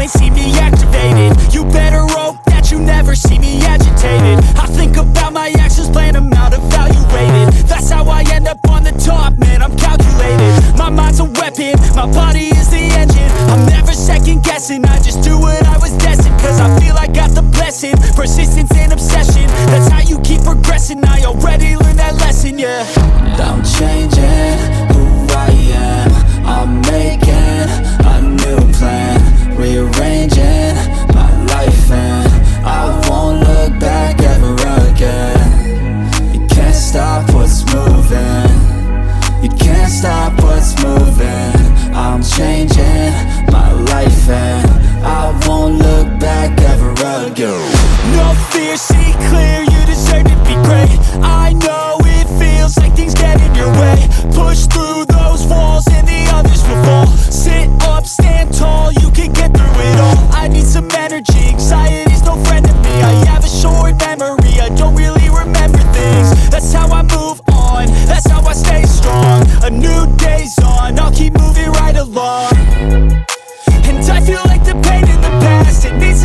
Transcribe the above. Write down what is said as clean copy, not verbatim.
can't see me activated. You better hope that you never see me agitated. I think about my actions, plan them out, evaluated. That's how I end up on the top, man, I'm calculated. My mind's a weapon, my body is the engine. I'm never second guessing, I just do what I was destined. Cause I feel I got the blessing, persistence and obsession. That's how you keep progressing, I already learned that lesson, yeah. I'm changing who I am. I'm making a new plan, rearranging my life, and I won't look back ever again. You can't stop what's moving, you can't stop what's moving. I'm changing my life and I won't look back ever again. No fear, see clear, you deserve to be great. I know it feels like things get in your way. Push through those walls and the others will fall. Sit up, stand tall, you can get through it all. I need some energy, anxiety's no friend to me. I have a short memory, I don't really remember things. That's how I move on, that's how I stay strong. A new day's on, I'll keep moving right along. And I feel like the pain in the past, it needs